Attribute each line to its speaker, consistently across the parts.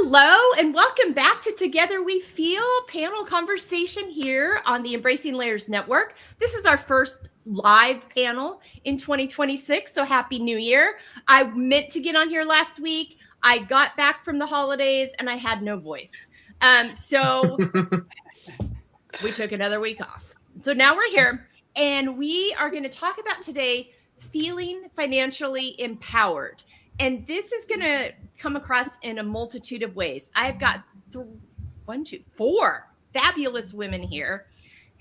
Speaker 1: Hello and welcome back to Together We F.E.E.L panel conversation here on the Embracing Layers Network. This is our first live panel in 2026, so Happy New Year. I meant to get on here last week. I got back from the holidays and I had no voice. So we took another week off. So now we're here and we are going to talk about today feeling financially empowered. And this is going to come across in a multitude of ways. I've got 4 fabulous women here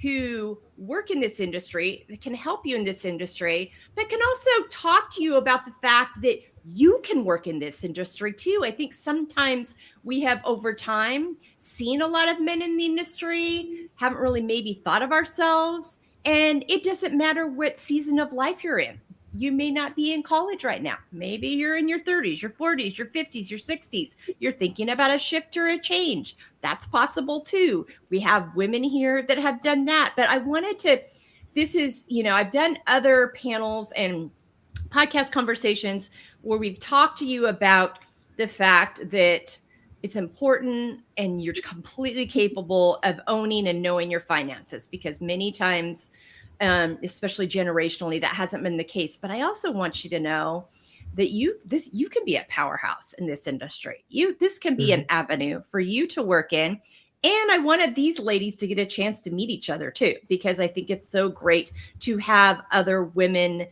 Speaker 1: who work in this industry, that can help you in this industry, but can also talk to you about the fact that you can work in this industry too. I think sometimes we have over time seen a lot of men in the industry, haven't really maybe thought of ourselves, and it doesn't matter what season of life you're in. You may not be in college right now. Maybe you're in your 30s, your 40s, your 50s, your 60s. You're thinking about a shift or a change. That's possible too. We have women here that have done that. But I wanted to, I've done other panels and podcast conversations where we've talked to you about the fact that it's important and you're completely capable of owning and knowing your finances, because many times, especially generationally, that hasn't been the case. But I also want you to know that you can be a powerhouse in this industry. This can be an avenue for you to work in. And I wanted these ladies to get a chance to meet each other too, because I think it's so great to have other women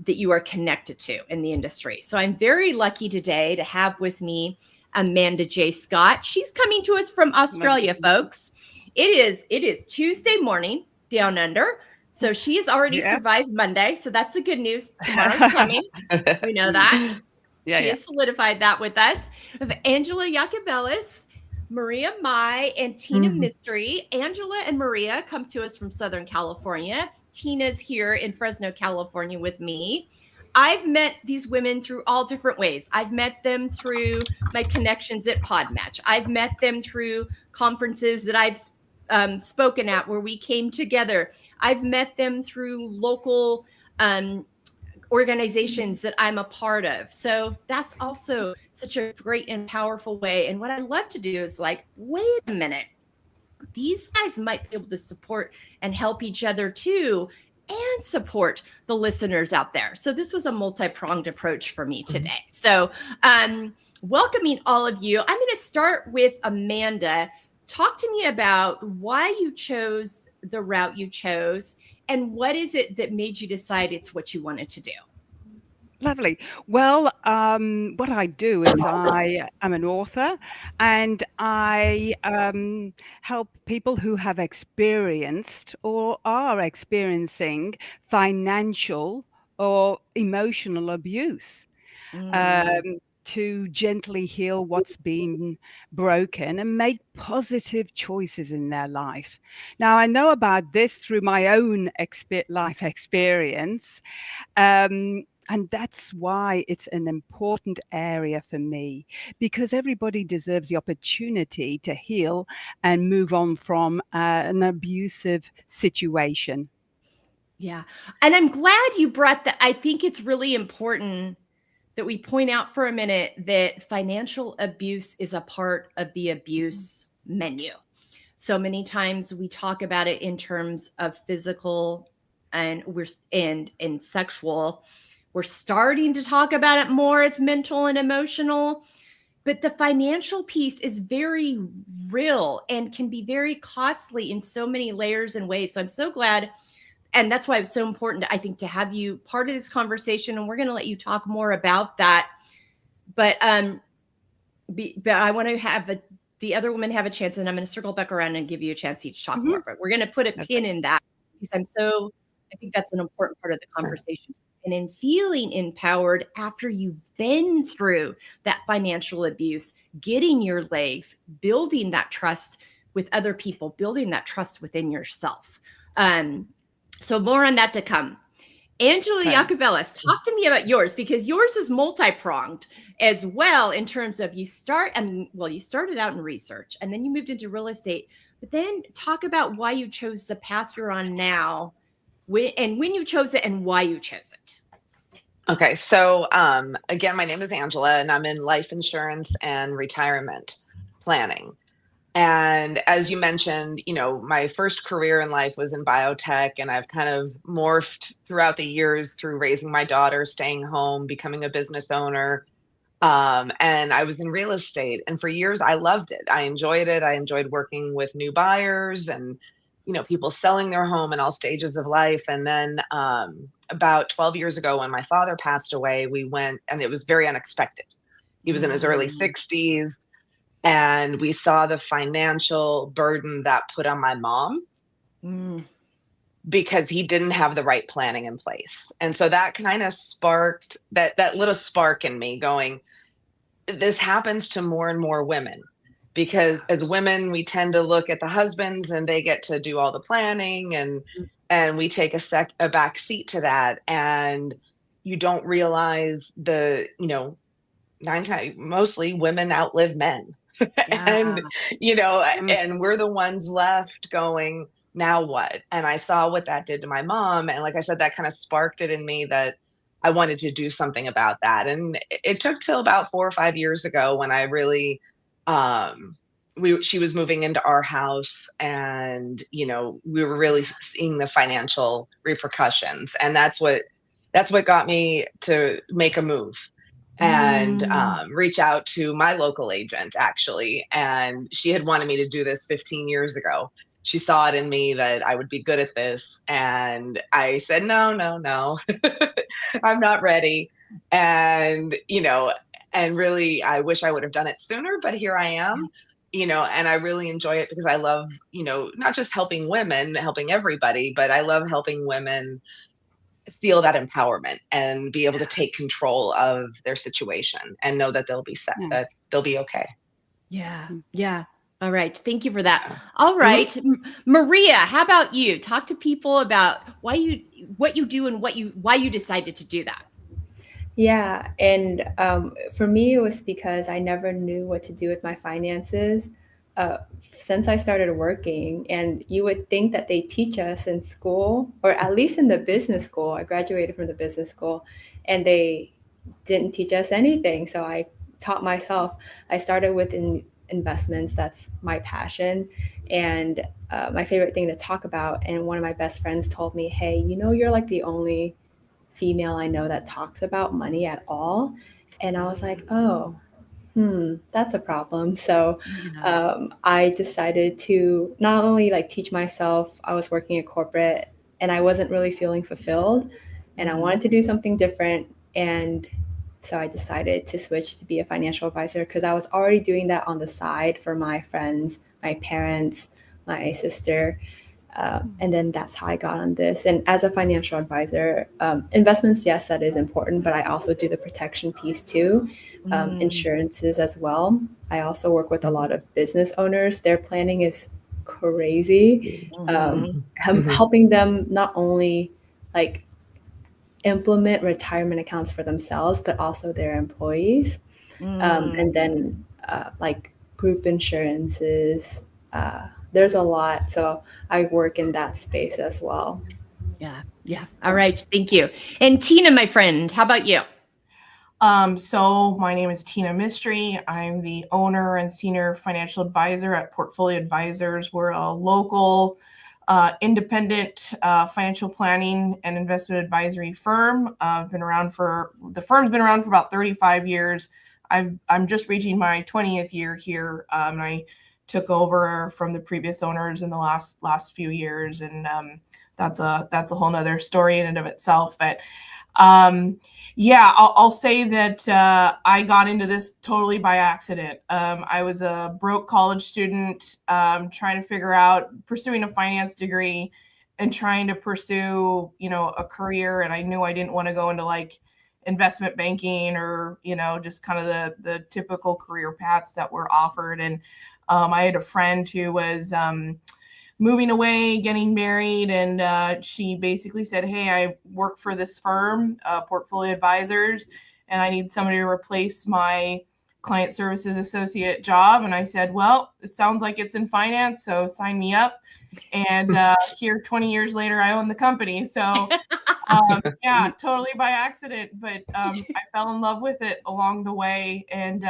Speaker 1: that you are connected to in the industry. So I'm very lucky today to have with me Amanda J. Scott. She's coming to us from Australia, folks. It is Tuesday morning down under. So she has already survived Monday. So that's the good news. Tomorrow's coming. We know that. She has solidified that with us. We have Angela Yacobelis, Maria Mai, and Tina Mystery. Angela and Maria come to us from Southern California. Tina's here in Fresno, California with me. I've met these women through all different ways. I've met them through my connections at Podmatch. I've met them through conferences that I've spoken at where we came together. I've met them through local organizations that I'm a part of. So that's also such a great and powerful way. And what I love to do is like, wait a minute, these guys might be able to support and help each other too, and support the listeners out there. So this was a multi-pronged approach for me today. So welcoming all of you. I'm going to start with Amanda. Talk to me about why you chose the route you chose, and what is it that made you decide it's what you wanted to do?
Speaker 2: Lovely. Well, what I do is I am an author, and I help people who have experienced or are experiencing financial or emotional abuse. To gently heal what's been broken and make positive choices in their life. Now, I know about this through my own life experience, and that's why it's an important area for me, because everybody deserves the opportunity to heal and move on from an abusive situation.
Speaker 1: Yeah. And I'm glad you brought that. I think it's really important that we point out for a minute that financial abuse is a part of the abuse menu. So many times we talk about it in terms of physical and sexual. We're starting to talk about it more as mental and emotional, but the financial piece is very real and can be very costly in so many layers and ways. So I'm so glad. And that's why it's so important, I think, to have you part of this conversation. And we're going to let you talk more about that. But I want to have the other women have a chance, and I'm going to circle back around and give you a chance to talk more. But we're going to put a pin in that, because I think that's an important part of the conversation. And in feeling empowered after you've been through that financial abuse, getting your legs, building that trust with other people, building that trust within yourself. So more on that to come. Angela Yacobelis, talk to me about yours, because yours is multi-pronged as well in terms of you started out in research and then you moved into real estate, but then talk about why you chose the path you're on now, and when you chose it and why you chose it.
Speaker 3: Okay. So again, my name is Angela and I'm in life insurance and retirement. planning. And as you mentioned, my first career in life was in biotech, and I've kind of morphed throughout the years through raising my daughter, staying home, becoming a business owner. And I was in real estate, and for years I loved it. I enjoyed it. I enjoyed working with new buyers and, people selling their home in all stages of life. And then about 12 years ago, when my father passed away, we went, and it was very unexpected. He was in his early 60s, and we saw the financial burden that put on my mom because he didn't have the right planning in place. And so that kind of sparked that little spark in me going, this happens to more and more women, because as women, we tend to look at the husbands and they get to do all the planning, and we take a back seat to that. And you don't realize mostly women outlive men. And, and we're the ones left going, now what? And I saw what that did to my mom. And like I said, that kind of sparked it in me that I wanted to do something about that. And it took till about 4 or 5 years ago when I really, she was moving into our house, and, we were really seeing the financial repercussions. And that's what got me to make a move and reach out to my local agent, actually. And she had wanted me to do this 15 years ago. She saw it in me that I would be good at this. And I said, no, I'm not ready. And, and really, I wish I would have done it sooner, but here I am, and I really enjoy it because I love, not just helping women, helping everybody, but I love helping women feel that empowerment and be able to take control of their situation and know that they'll be set, that they'll be okay.
Speaker 1: Yeah. All right. Thank you for that. All right. Maria, how about you? Talk to people about what you do and why you decided to do that.
Speaker 4: Yeah. And for me, it was because I never knew what to do with my finances since I started working. And you would think that they teach us in school, or at least in the business school. I graduated from the business school, and they didn't teach us anything. So I taught myself. I started with investments. That's my passion and my favorite thing to talk about. And one of my best friends told me, hey, you're like the only female I know that talks about money at all. And I was like, oh, that's a problem. So I decided to not only teach myself. I was working at corporate and I wasn't really feeling fulfilled, and I wanted to do something different. And so I decided to switch to be a financial advisor, because I was already doing that on the side for my friends, my parents, my sister. And then that's how I got on this. And as a financial advisor, investments, yes, that is important, but I also do the protection piece too, insurances as well. I also work with a lot of business owners. Their planning is crazy, helping them not only implement retirement accounts for themselves, but also their employees. And then group insurances, there's a lot. So I work in that space as well.
Speaker 1: Yeah. All right. Thank you. And Tina, my friend, how about you?
Speaker 5: So my name is Tina Mistry. I'm the owner and senior financial advisor at Portfolio Advisors. We're a local, independent financial planning and investment advisory firm. The firm's been around for about 35 years. I'm just reaching my 20th year here, and I took over from the previous owners in the last few years, and that's a whole nother story in and of itself. But I'll say that I got into this totally by accident. I was a broke college student, trying to figure out pursuing a finance degree and trying to pursue a career, and I knew I didn't want to go into investment banking or just kind of the typical career paths that were offered. And I had a friend who was moving away, getting married, and she basically said, hey, I work for this firm, Portfolio Advisors, and I need somebody to replace my client services associate job. And I said, well, it sounds like it's in finance, so sign me up. And here 20 years later, I own the company. So totally by accident, but I fell in love with it along the way. And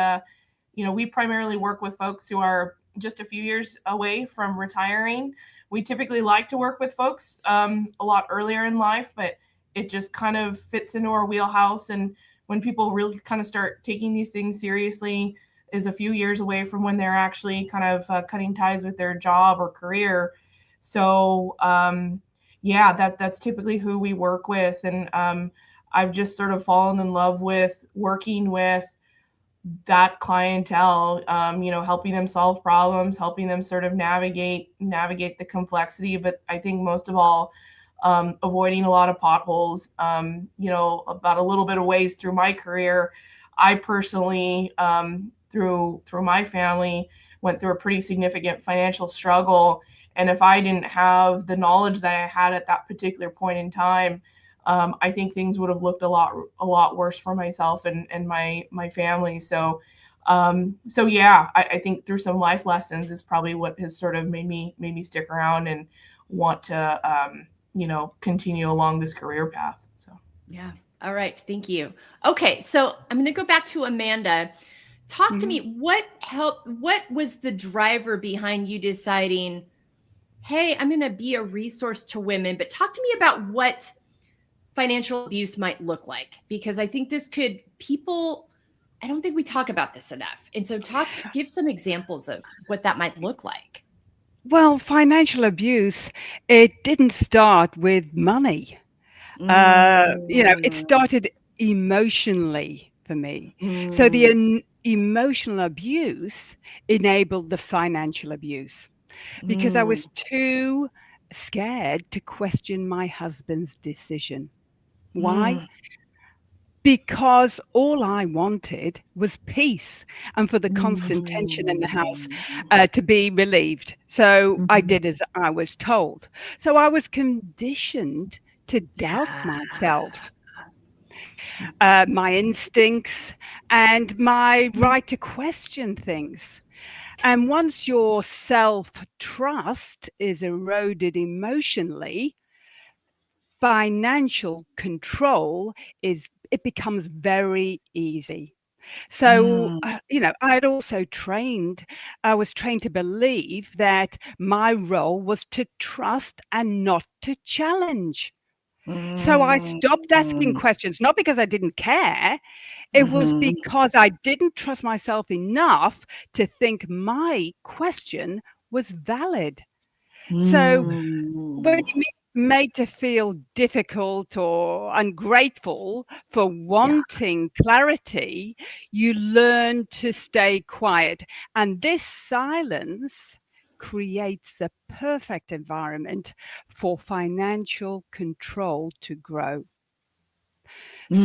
Speaker 5: we primarily work with folks who are just a few years away from retiring. We typically like to work with folks a lot earlier in life, but it just kind of fits into our wheelhouse. And when people really kind of start taking these things seriously is a few years away from when they're actually kind of cutting ties with their job or career. So that's typically who we work with. And I've just sort of fallen in love with working with that clientele, helping them solve problems, helping them sort of navigate the complexity. But I think most of all, avoiding a lot of potholes. About a little bit of ways through my career, I personally, through my family, went through a pretty significant financial struggle. And if I didn't have the knowledge that I had at that particular point in time, I think things would have looked a lot worse for myself and my family. So I think through some life lessons is probably what has sort of made me stick around and want to continue along this career path. So
Speaker 1: yeah. All right. Thank you. Okay. So I'm going to go back to Amanda. Talk to me. What was the driver behind you deciding, hey, I'm going to be a resource to women, but talk to me about what financial abuse might look like, because I think I don't think we talk about this enough. And so give some examples of what that might look like.
Speaker 2: Well, financial abuse, it didn't start with money. It started emotionally for me. So the emotional abuse enabled the financial abuse because I was too scared to question my husband's decision. Why? Because all I wanted was peace and for the constant tension in the house to be relieved. So I did as I was told. So I was conditioned to doubt myself, my instincts, and my right to question things. And once your self-trust is eroded emotionally, financial control it becomes very easy. So, I was trained to believe that my role was to trust and not to challenge. So I stopped asking questions, not because I didn't care. It was because I didn't trust myself enough to think my question was valid. So when you're made to feel difficult or ungrateful for wanting clarity, you learn to stay quiet. And this silence creates a perfect environment for financial control to grow.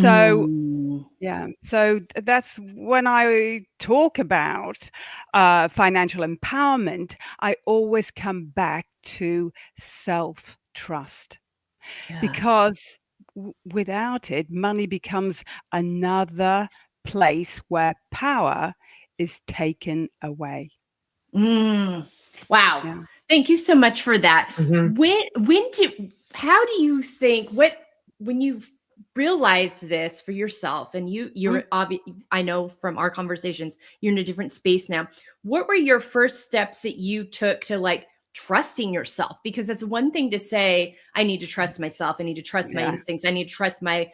Speaker 2: So that's when I talk about financial empowerment, I always come back to self-trust, because without it, money becomes another place where power is taken away.
Speaker 1: Wow.
Speaker 2: Yeah.
Speaker 1: Thank you so much for that. How do you think, when you realized this for yourself, and you're I know from our conversations, you're in a different space now. What were your first steps that you took to trusting yourself? Because it's one thing to say, I need to trust myself. I need to trust my instincts. I need to trust my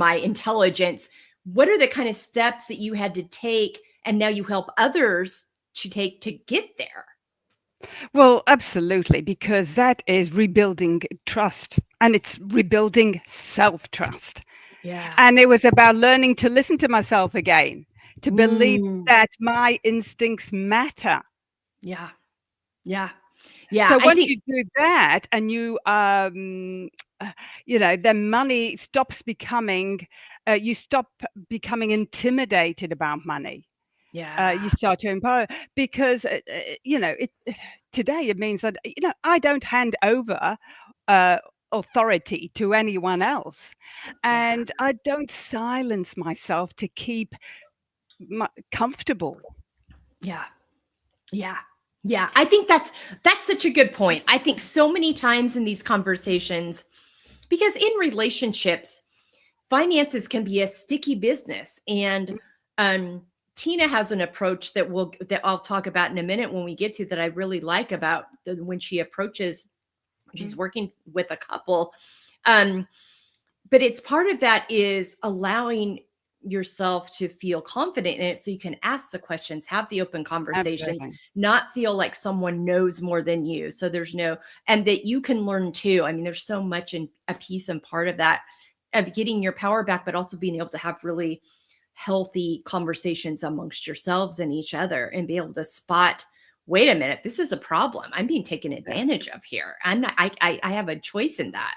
Speaker 1: intelligence. What are the kind of steps that you had to take, and now you help others to take to get there?
Speaker 2: Well, absolutely, because that is rebuilding trust, and it's rebuilding self-trust.
Speaker 1: Yeah.
Speaker 2: And it was about learning to listen to myself again, to believe that my instincts matter.
Speaker 1: Yeah. Yeah.
Speaker 2: So once you do that, and then money stops becoming, you stop becoming intimidated about money. You start to empower, because today it means that I don't hand over authority to anyone else, and I don't silence myself to keep comfortable.
Speaker 1: Yeah. I think that's such a good point. I think so many times in these conversations, because in relationships, finances can be a sticky business, and Tina has an approach that I'll talk about in a minute when we get to, that I really like about when she approaches, she's working with a couple. But it's part of that is allowing yourself to feel confident in it, so you can ask the questions, have the open conversations,
Speaker 2: Absolutely.
Speaker 1: not feel like someone knows more than you. So and that you can learn too. I mean, there's so much in a piece and part of that, of getting your power back, but also being able to have really healthy conversations amongst yourselves and each other, and be able to spot, wait a minute, this is a problem. I'm being taken advantage of here. I have a choice in that.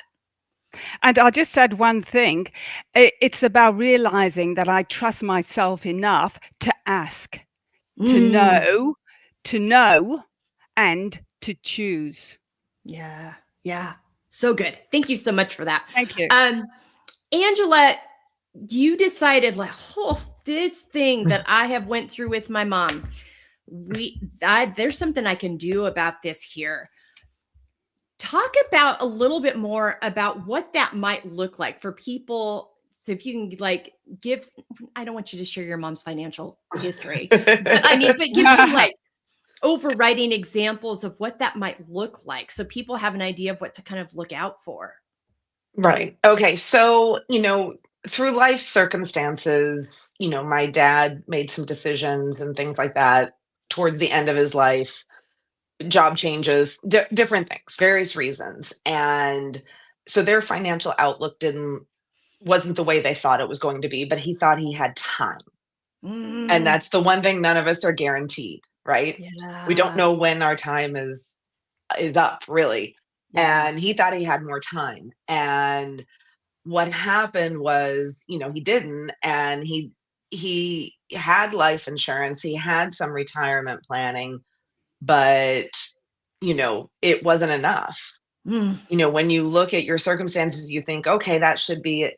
Speaker 2: And I'll just add one thing. It's about realizing that I trust myself enough to ask, to know, and to choose.
Speaker 1: Yeah. Yeah. So good. Thank you so much for that.
Speaker 2: Thank you.
Speaker 1: Angela, you decided, like, this thing that I have went through with my mom, there's something I can do about this here. Talk about a little bit more about what that might look like for people. So if you can, like, I don't want you to share your mom's financial history, but give some like overriding examples of what that might look like, so people have an idea of what to kind of look out for.
Speaker 3: Right. Okay. So, through life circumstances, my dad made some decisions and things like that towards the end of his life, job changes, different things, various reasons. And so their financial outlook wasn't the way they thought it was going to be, but he thought he had time. And that's the one thing none of us are guaranteed, right? We don't know when our time is up, really.
Speaker 1: Yeah.
Speaker 3: And he thought he had more time. And what happened was, he didn't. And he had life insurance, he had some retirement planning, but it wasn't enough. When you look at your circumstances, you think, okay, that should be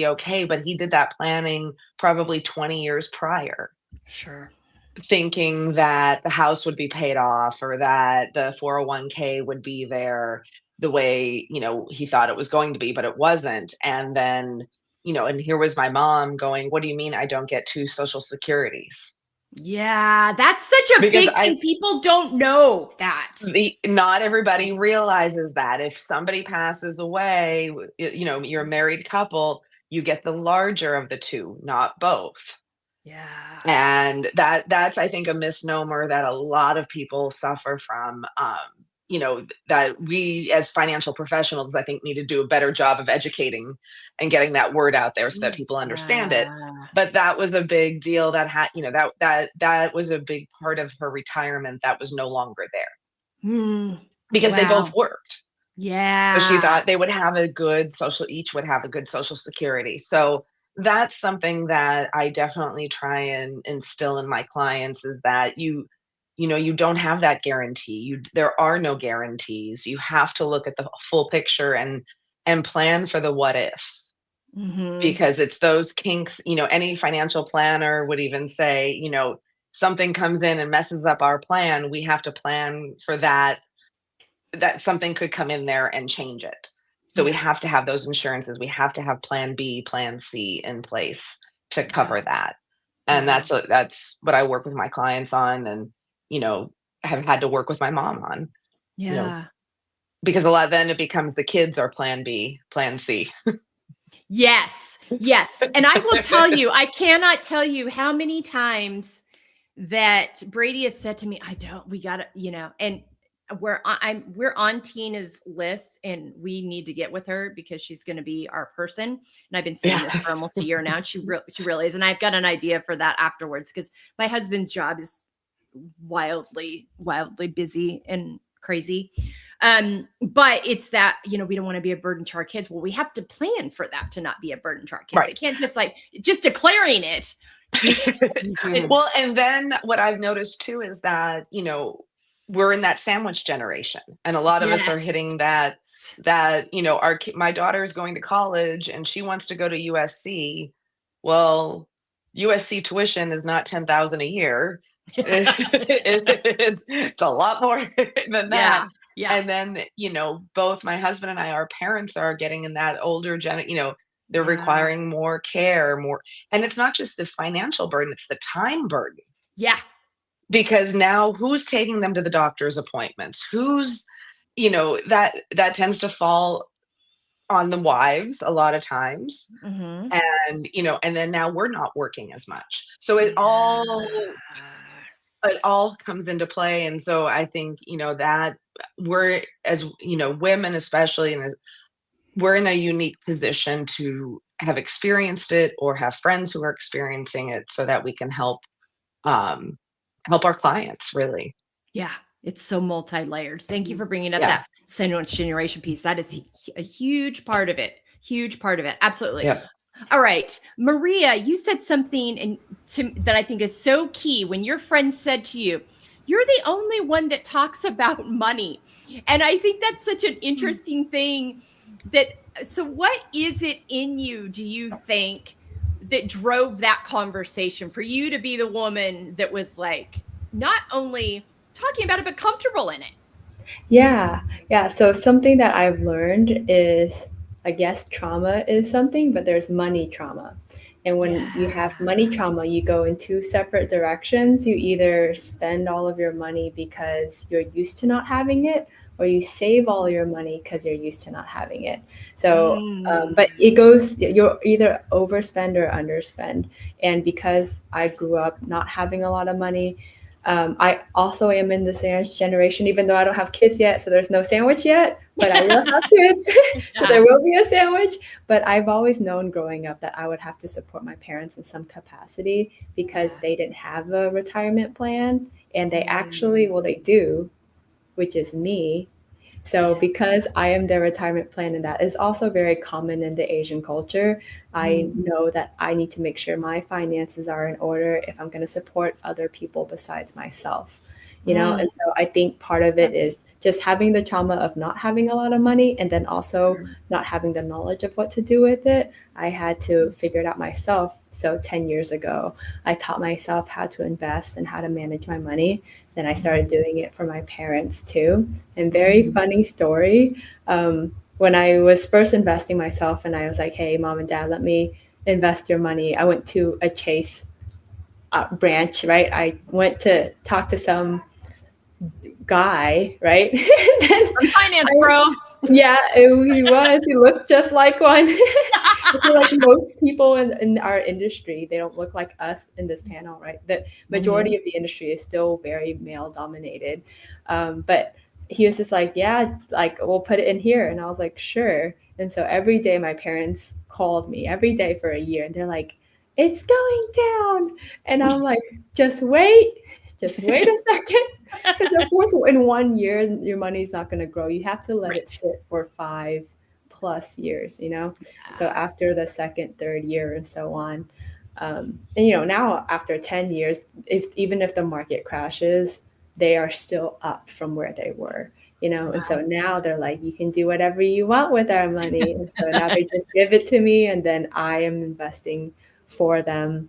Speaker 3: okay. But he did that planning probably 20 years prior.
Speaker 1: Sure.
Speaker 3: Thinking that the house would be paid off, or that the 401k would be there the way, he thought it was going to be, but it wasn't. And then, and here was my mom going, what do you mean I don't get 2 social securities?
Speaker 1: Yeah, that's such a big thing. People don't know that.
Speaker 3: Not everybody realizes that if somebody passes away, you're a married couple, you get the larger of the 2, not both.
Speaker 1: Yeah.
Speaker 3: And that's, I think, a misnomer that a lot of people suffer from. That we as financial professionals, I think, need to do a better job of educating and getting that word out there so that people understand it. But that was a big deal that that was a big part of her retirement that was no longer there. Because they both worked.
Speaker 1: Yeah.
Speaker 3: So she thought they would have each would have a good social security. So that's something that I definitely try and instill in my clients, is that you don't have that guarantee. There are no guarantees. You have to look at the full picture and plan for the what ifs. Because it's those kinks, any financial planner would even say, something comes in and messes up our plan, we have to plan for that something could come in there and change it. So we have to have those insurances. We have to have plan B, plan C in place to cover that. And that's what I work with my clients on, and, have had to work with my mom on. Because a lot, then it becomes the kids are plan B, plan C.
Speaker 1: Yes. And I will tell you, I cannot tell you how many times that Brady has said to me, we gotta, and we're on Tina's list, and we need to get with her because she's going to be our person. And I've been saying this for almost a year now. And she really is. And I've got an idea for that afterwards, because my husband's job is wildly busy and crazy. But it's that, we don't want to be a burden to our kids. Well, we have to plan for that to not be a burden to our kids.
Speaker 3: Right.
Speaker 1: It can't just declaring it.
Speaker 3: Well, and then what I've noticed too is that, we're in that sandwich generation, and a lot of us are hitting that my daughter is going to college and she wants to go to USC. Well, USC tuition is not $10,000 a year. It's a lot more than that. Yeah. And then, both my husband and I, our parents are getting in that older They're
Speaker 1: Yeah.
Speaker 3: requiring more care, more, and it's not just the financial burden, it's the time burden.
Speaker 1: Yeah.
Speaker 3: Because now who's taking them to the doctor's appointments? Who's, that tends to fall on the wives a lot of times.
Speaker 1: Mm-hmm.
Speaker 3: And then now we're not working as much. So it all comes into play. And so I think, that we're, as women especially, and we're in a unique position to have experienced it or have friends who are experiencing it so that we can help our clients, really.
Speaker 1: Yeah, it's so multi-layered. Thank you for bringing up
Speaker 3: Yeah.
Speaker 1: that sandwich generation piece. That is a huge part of it. Huge part of it. Absolutely.
Speaker 3: Yeah.
Speaker 1: All right, Maria, you said something that I think is so key when your friend said to you, "You're the only one that talks about money," and I think that's such an interesting thing. So, what is it in you? Do you think that drove that conversation for you to be the woman that was like not only talking about it but comfortable in it?
Speaker 4: Yeah, yeah. So something that I've learned is, I guess, trauma is something, but there's money trauma. And when you have money trauma, you go in two separate directions. You either spend all of your money because you're used to not having it, or you save all your money because you're used to not having it. So, but it goes, you're either overspend or underspend. And because I grew up not having a lot of money, I also am in the sandwich generation, even though I don't have kids yet. So there's no sandwich yet, but I will have kids. So there will be a sandwich. But I've always known growing up that I would have to support my parents in some capacity because they didn't have a retirement plan. And they actually, well, they do, which is me. So because I am their retirement plan, and that is also very common in the Asian culture, I know that I need to make sure my finances are in order if I'm going to support other people besides myself, And so I think part of it is just having the trauma of not having a lot of money and then also not having the knowledge of what to do with it. I had to figure it out myself. So 10 years ago, I taught myself how to invest and how to manage my money. Then I started doing it for my parents too. And very funny story. When I was first investing myself and I was like, hey, mom and dad, let me invest your money. I went to a Chase branch, right? I went to talk to some guy, right?
Speaker 1: Finance bro.
Speaker 4: Yeah, he was. He looked just like one. I feel like most people in our industry, they don't look like us in this panel, right? The majority of the industry is still very male dominated. But he was just like, yeah, like we'll put it in here. And I was like, sure. And so every day my parents called me every day for a year and they're like, it's going down. And I'm like, just wait a second. Because of course, in 1 year, your money's not going to grow. You have to let it sit for 5+ years, So after the second, third year and so on. And, now after 10 years, even if the market crashes, they are still up from where they were, And so now they're like, you can do whatever you want with our money. And so now they just give it to me and then I am investing for them.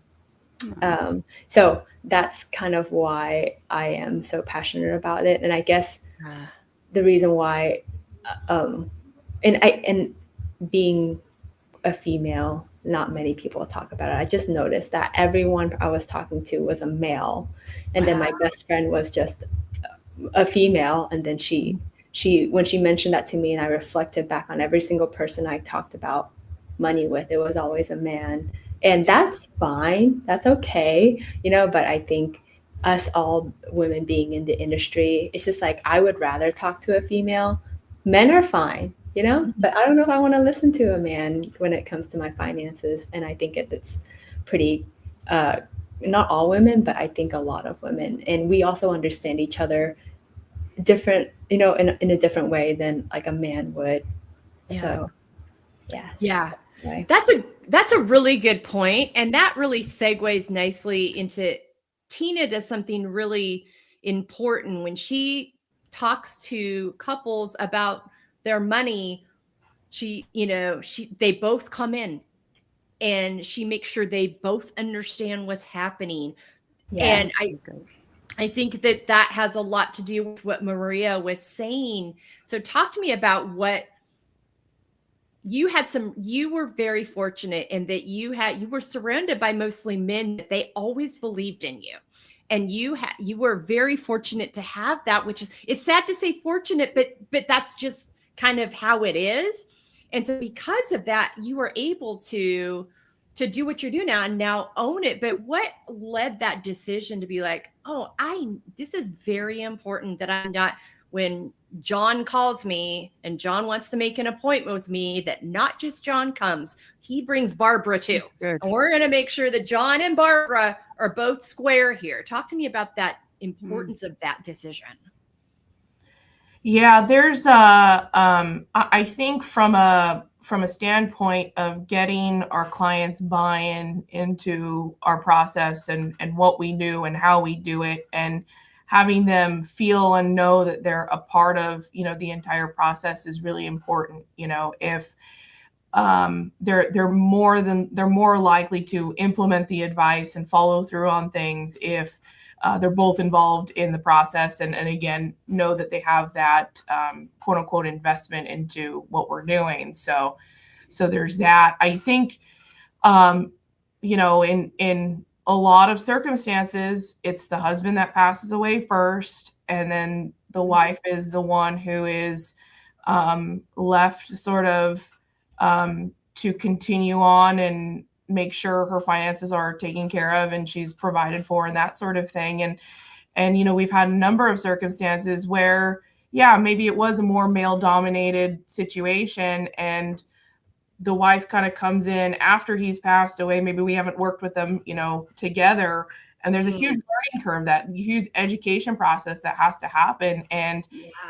Speaker 4: So that's kind of why I am so passionate about it. And I guess the reason why, and being a female, not many people talk about it. I just noticed that everyone I was talking to was a male. And then my best friend was just a female. And then she, when she mentioned that to me and I reflected back on every single person I talked about money with, it was always a man. And that's fine. That's okay. But I think us all women being in the industry, it's just like, I would rather talk to a female. Men are fine, but I don't know if I want to listen to a man when it comes to my finances. And I think it's pretty, not all women, but I think a lot of women. And we also understand each other different, in a different way than like a man would.
Speaker 1: Yeah.
Speaker 4: So, yeah.
Speaker 1: Yeah.
Speaker 4: Right.
Speaker 1: That's a really good point. And that really segues nicely into Tina does something really important when she talks to couples about their money. They both come in and she makes sure they both understand what's happening.
Speaker 4: Yes.
Speaker 1: And I think that has a lot to do with what Maria was saying. So talk to me about what you were very fortunate in that you were surrounded by mostly men, but they always believed in you. And you were very fortunate to have that, which is, it's sad to say fortunate, but that's just kind of how it is. And so because of that, you were able to do what you do now and now own it. But what led that decision to be like, oh, this is very important that I'm not, when John calls me and John wants to make an appointment with me, that not just John comes, he brings Barbara too. And we're going to make sure that John and Barbara are both square here. Talk to me about that importance of that decision.
Speaker 5: Yeah, there's I think from a standpoint of getting our clients buy-in into our process and what we do and how we do it, and having them feel and know that they're a part of, the entire process is really important. If they're more likely to implement the advice and follow through on things if they're both involved in the process, and again, know that they have that quote unquote investment into what we're doing. So there's that. I think, in a lot of circumstances, it's the husband that passes away first, and then the wife is the one who is left sort of to continue on and make sure her finances are taken care of and she's provided for and that sort of thing. And we've had a number of circumstances where, yeah, maybe it was a more male dominated situation and the wife kind of comes in after he's passed away. Maybe we haven't worked with them, together. And there's a huge learning curve, that huge education process that has to happen. And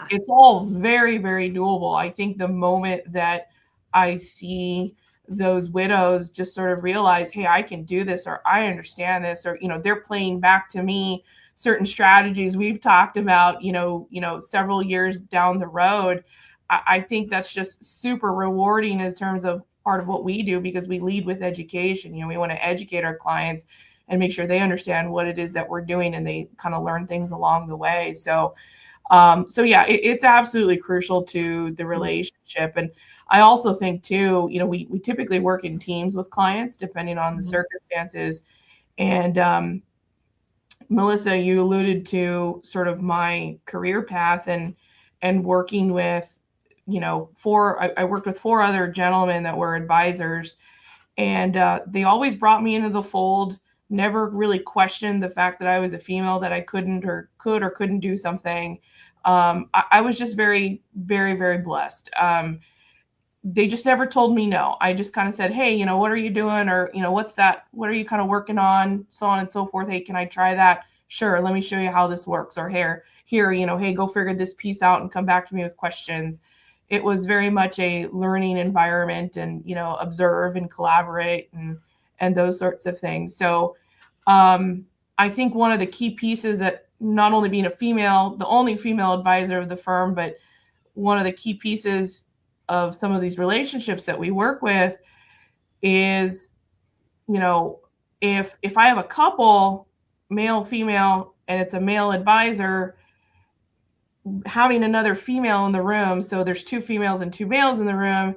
Speaker 5: it's all very, very doable. I think the moment that I see those widows just sort of realize, hey, I can do this, or I understand this, or, they're playing back to me certain strategies we've talked about, several years down the road. I think that's just super rewarding in terms of part of what we do, because we lead with education. We want to educate our clients and make sure they understand what it is that we're doing, and they kind of learn things along the way. So yeah, it's absolutely crucial to the relationship. And I also think too, we typically work in teams with clients depending on the circumstances. And Melissa, you alluded to sort of my career path and working with, I worked with 4 other gentlemen that were advisors, and they always brought me into the fold, never really questioned the fact that I was a female, that I couldn't or couldn't do something. I was just very, very, very blessed. They just never told me no. I just kind of said, hey, what are you doing? Or, what's that? What are you kind of working on? So on and so forth. Hey, can I try that? Sure. Let me show you how this works. Or here, hey, go figure this piece out and come back to me with questions. It was very much a learning environment, and, observe and collaborate and those sorts of things. So I think one of the key pieces, that not only being a female, the only female advisor of the firm, but one of the key pieces of some of these relationships that we work with is, if I have a couple, male, female, and it's a male advisor, having another female in the room, so there's 2 females and 2 males in the room,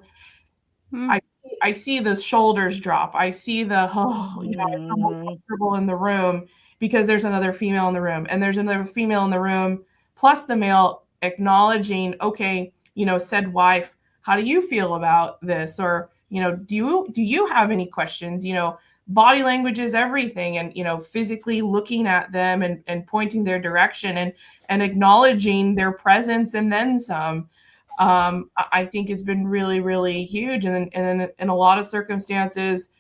Speaker 5: I see the shoulders drop. I see the, I'm more comfortable in the room because there's another female in the room, and there's another female in the room, plus the male acknowledging, okay, said wife, how do you feel about this? Or, do you have any questions? Body language is everything, and, physically looking at them and pointing their direction and acknowledging their presence and then some, I think has been really, really huge. And then in a lot of circumstances,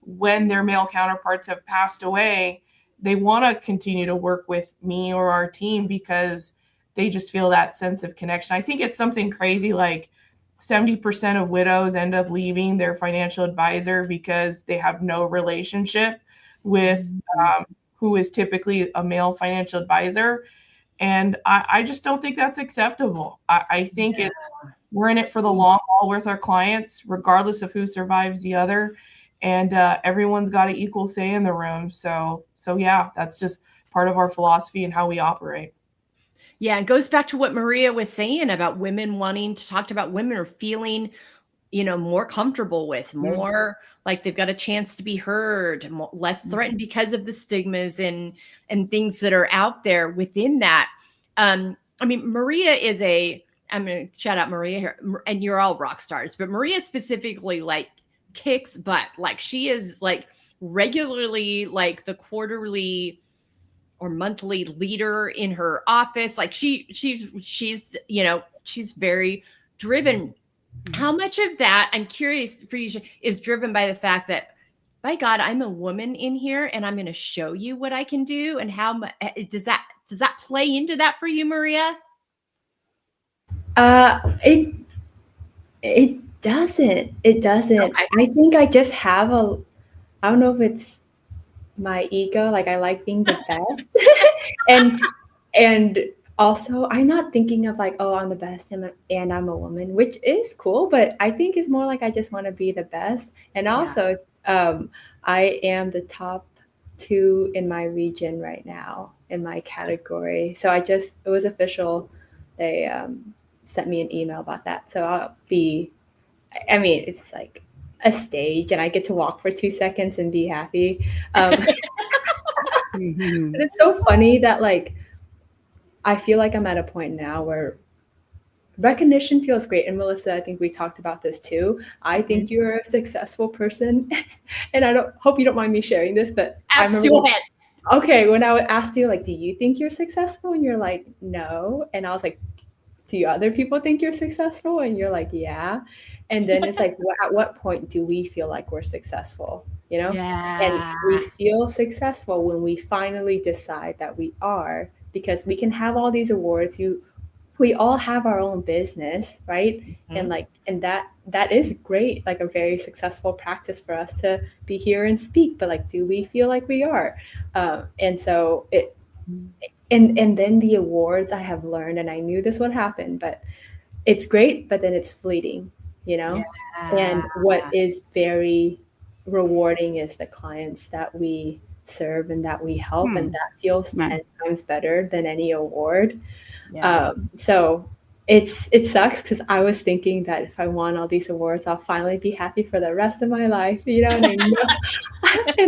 Speaker 5: when their male counterparts have passed away, they want to continue to work with me or our team because they just feel that sense of connection. I think it's something crazy like 70% of widows end up leaving their financial advisor because they have no relationship with who is typically a male financial advisor. And I just don't think that's acceptable. I think we're in it for the long haul with our clients, regardless of who survives the other. And everyone's got an equal say in the room. So yeah, that's just part of our philosophy and how we operate.
Speaker 1: Yeah, it goes back to what Maria was saying about women wanting to talk about women or feeling more comfortable with, more like they've got a chance to be heard, less threatened because of the stigmas and things that are out there within that. I mean, Maria is I'm going to shout out Maria here, and you're all rock stars, but Maria specifically like kicks butt. Like she is like regularly like the quarterly or monthly leader in her office. Like she's very driven. How much of that, I'm curious for you, is driven by the fact that, by God, I'm a woman in here and I'm going to show you what I can do? And how does that play into that for you, Maria?
Speaker 4: It doesn't. It doesn't. Okay. I think I just have I don't know if it's my ego. Like I like being the best, and also I'm not thinking of like, oh, I'm the best and I'm a woman, which is cool. But I think it's more like I just want to be the best, and also I am the top 2 in my region right now in my category. So it was official. They sent me an email about that. So I'll be, I mean, it's like a stage and I get to walk for 2 seconds and be happy. But it's so funny that like, I feel like I'm at a point now where recognition feels great. And Melissa, I think we talked about this too. I think you're a successful person. And I hope you don't mind me sharing this, but okay, when I asked you, like, do you think you're successful? And you're like, no. And I was like, do other people think you're successful? And you're like, yeah. And then it's like, at what point do we feel like we're successful?
Speaker 1: Yeah.
Speaker 4: And we feel successful when we finally decide that we are, because we can have all these awards. We all have our own business, right? And that is great, like a very successful practice for us to be here and speak. But like, do we feel like we are? And so and then the awards, I have learned, and I knew this would happen, but it's great, but then it's fleeting, Yeah. And what is very rewarding is the clients that we serve and that we help, and that feels 10 times better than any award. Yeah. So it sucks because I was thinking that if I won all these awards, I'll finally be happy for the rest of my life, and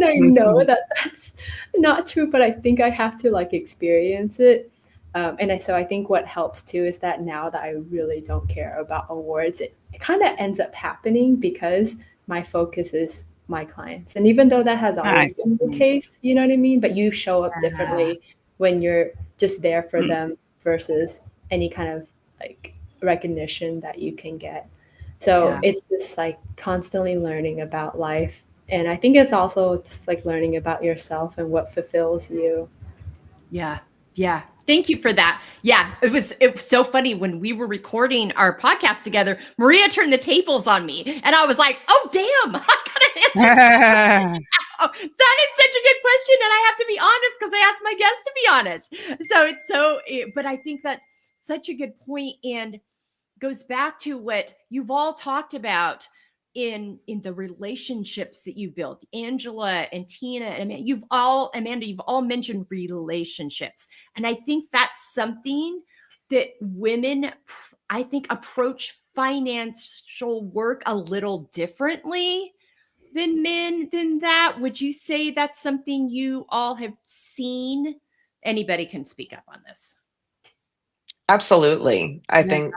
Speaker 4: I know that that's not true, but I think I have to like experience it. So I think what helps too is that now that I really don't care about awards, it kind of ends up happening because my focus is my clients. And even though that has always been the case, you know what I mean? But you show up differently when you're just there for them versus any kind of like recognition that you can get. So it's just like constantly learning about life. And I think it's also just like learning about yourself and what fulfills you.
Speaker 1: Yeah. Yeah. Thank you for that. Yeah. It was so funny when we were recording our podcast together, Maria turned the tables on me and I was like, oh, damn, I gotta answer that is such a good question. And I have to be honest because I asked my guests to be honest. So but I think that's such a good point and goes back to what you've all talked about in the relationships that you built. Angela and Tina and Amanda, you've all mentioned relationships. And I think that's something that women, I think, approach financial work a little differently than men than that. Would you say that's something you all have seen? Anybody can speak up on this.
Speaker 3: Absolutely. I think,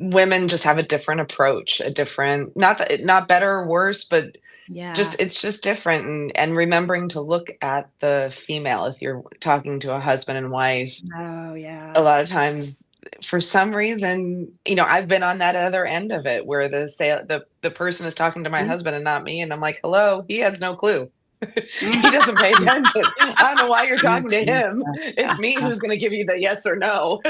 Speaker 3: women just have a different approach, not better or worse, but it's just different. And remembering to look at the female, if you're talking to a husband and wife, a lot of times, for some reason, I've been on that other end of it where the person is talking to my husband and not me. And I'm like, hello, he has no clue. He doesn't pay attention. I don't know why you're talking to him. It's me who's going to give you the yes or no.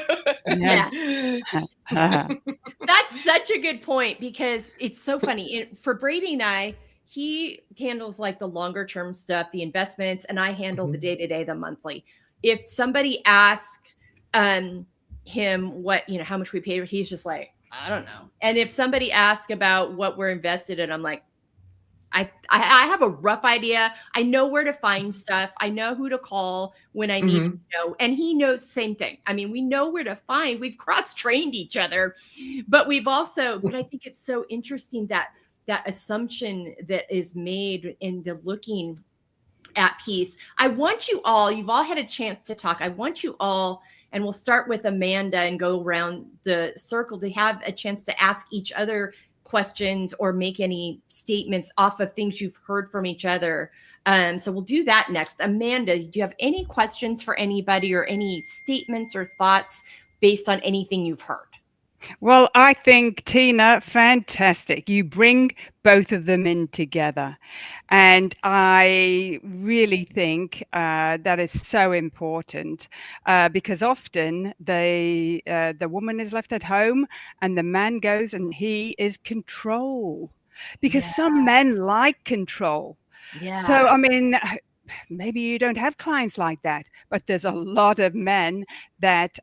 Speaker 1: That's such a good point because it's so funny. For Brady and I, he handles like the longer term stuff, the investments, and I handle the day-to-day, the monthly. If somebody asks him what, how much we pay, he's just like, I don't know. And if somebody asks about what we're invested in, I'm like, I have a rough idea. I know where to find stuff. I know who to call when I need to know. And he knows the same thing. I mean, we know where to find. We've cross-trained each other, but but I think it's so interesting that assumption that is made in the looking at peace. I want you all, you've all had a chance to talk. I want you all, and we'll start with Amanda and go around the circle to have a chance to ask each other questions or make any statements off of things you've heard from each other. So we'll do that next. Amanda, do you have any questions for anybody or any statements or thoughts based on anything you've heard?
Speaker 2: Well, I think, Tina, fantastic. You bring both of them in together. And I really think that is so important because often the woman is left at home and the man goes and he is control because some men like control.
Speaker 1: Yeah.
Speaker 2: So, I mean, maybe you don't have clients like that, but there's a lot of men that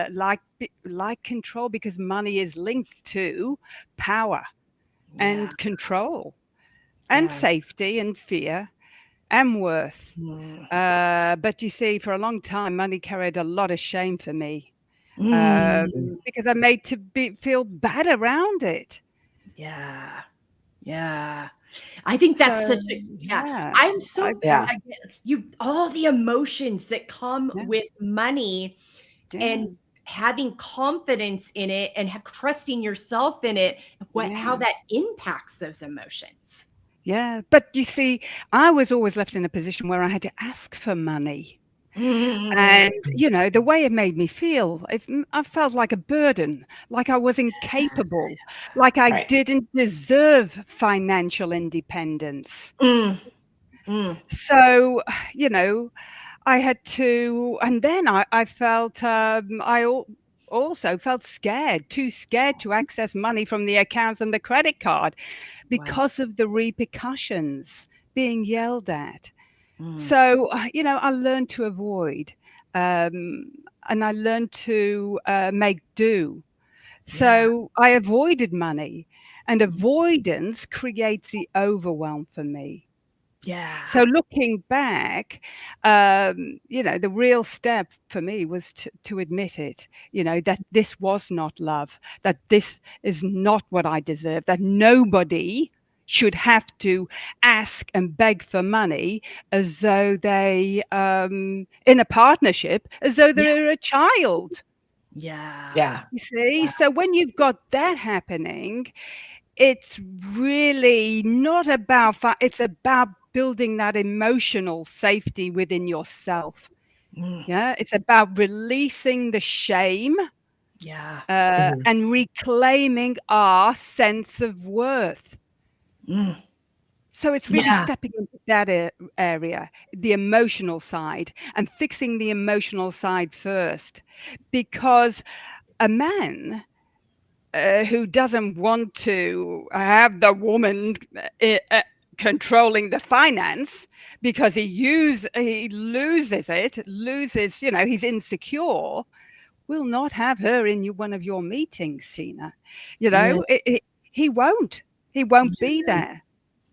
Speaker 2: like control because money is linked to power and control and safety and fear and worth. But you see, for a long time, money carried a lot of shame for me because I'm made to feel bad around it.
Speaker 1: Yeah. Yeah. I think that's such a, I'm so, all the emotions that come with money and having confidence in it and trusting yourself in it, how that impacts those emotions.
Speaker 2: Yeah. But you see, I was always left in a position where I had to ask for money. And, you know, the way it made me feel, I felt like a burden, like I was incapable, like I didn't deserve financial independence. So, you know, I had to, and then I felt, also felt scared, too scared to access money from the accounts and the credit card because of the repercussions being yelled at. So, you know, I learned to avoid and I learned to make do. So I avoided money, and avoidance creates the overwhelm for me.
Speaker 1: Yeah.
Speaker 2: So looking back, you know, the real step for me was to admit it, you know, that this was not love, that this is not what I deserve, that nobody should have to ask and beg for money as though they, in a partnership, as though they're a child.
Speaker 1: Yeah.
Speaker 2: You see, so when you've got that happening, it's really not about it's about building that emotional safety within yourself. Yeah, it's about releasing the shame and reclaiming our sense of worth. So it's really stepping into that area, the emotional side, and fixing the emotional side first, because a man who doesn't want to have the woman controlling the finance because he loses, you know, he's insecure, will not have her in one of your meetings, Sina. You know, he won't be there.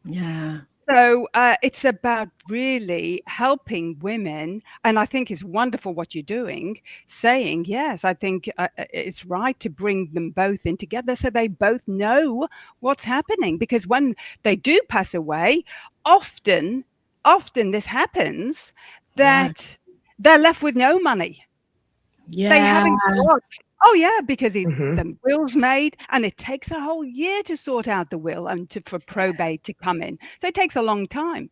Speaker 1: Yeah.
Speaker 2: So it's about really helping women. And I think it's wonderful what you're doing, saying, yes, I think it's right to bring them both in together so they both know what's happening. Because when they do pass away, often this happens that they're left with no money. They haven't got, because the will's made and it takes a whole year to sort out the will and for probate to come in. So it takes a long time.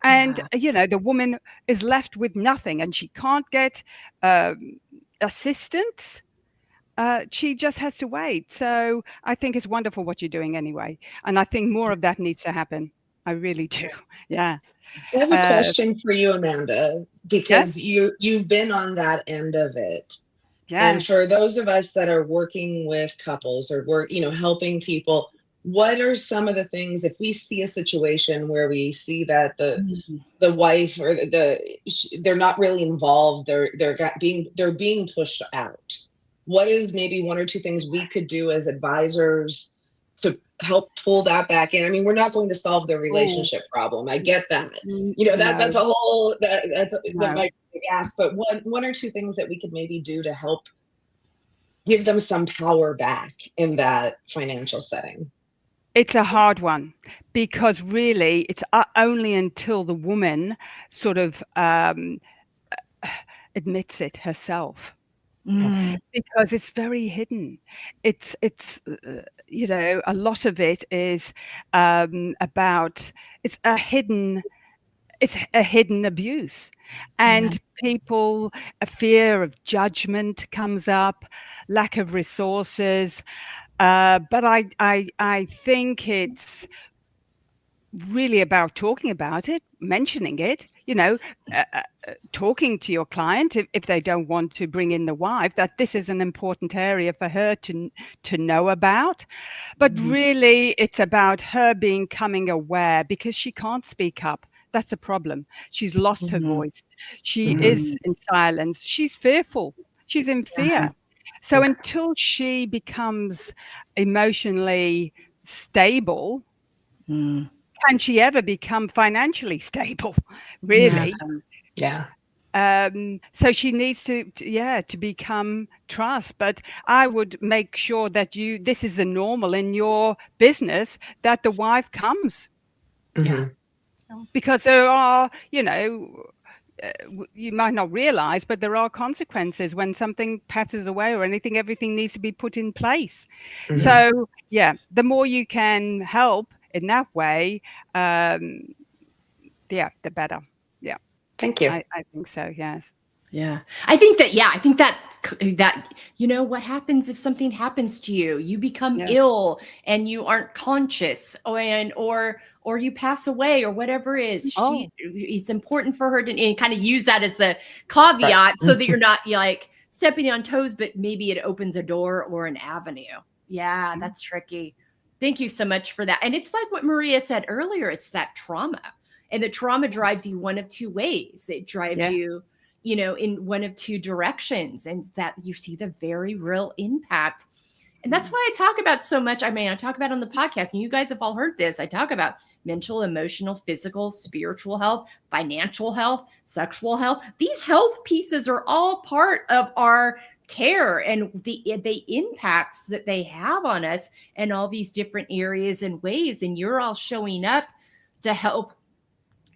Speaker 2: And, you know, the woman is left with nothing and she can't get assistance. She just has to wait. So I think it's wonderful what you're doing anyway. And I think more of that needs to happen. I really do. Yeah.
Speaker 3: I have a question for you, Amanda, because you've been on that end of it. And for those of us that are working with couples or helping people, what are some of the things, if we see a situation where we see that the wife or they're not really involved, they're being pushed out, what is maybe one or two things we could do as advisors to help pull that back in. I mean, we're not going to solve the relationship problem. I get that. That's a whole that might be a ask, but one or two things that we could maybe do to help give them some power back in that financial setting.
Speaker 2: It's a hard one, because really it's only until the woman sort of admits it herself, because it's very hidden. It's a lot of it is about it's a hidden abuse, and people, a fear of judgment comes up, lack of resources. But I think it's really about talking about it, mentioning it, talking to your client if they don't want to bring in the wife, that this is an important area for her to know about. But really, it's about her becoming aware, because she can't speak up. That's a problem. She's lost her voice. She is in silence. She's fearful. She's in fear. So until she becomes emotionally stable, can she ever become financially stable, really? So she needs to become trust. But I would make sure that this is a normal in your business, that the wife comes. Because there are, you might not realize, but there are consequences when something passes away or anything. Everything needs to be put in place. So the more you can help in that way, the better.
Speaker 3: Thank you.
Speaker 2: I think so. Yes.
Speaker 1: I think that what happens if something happens to you? You become ill and you aren't conscious, or you pass away, or whatever it is. It's important for her to kind of use that as the caveat, so that you're not like stepping on toes, but maybe it opens a door or an avenue. That's tricky. Thank you so much for that. And it's like what Maria said earlier, it's that trauma. And the trauma drives you one of two ways. It drives you, in one of two directions, and that you see the very real impact. And that's why I talk about so much. I mean, I talk about on the podcast, and you guys have all heard this. I talk about mental, emotional, physical, spiritual health, financial health, sexual health. These health pieces are all part of our care, and the impacts that they have on us in all these different areas and ways. And you're all showing up to help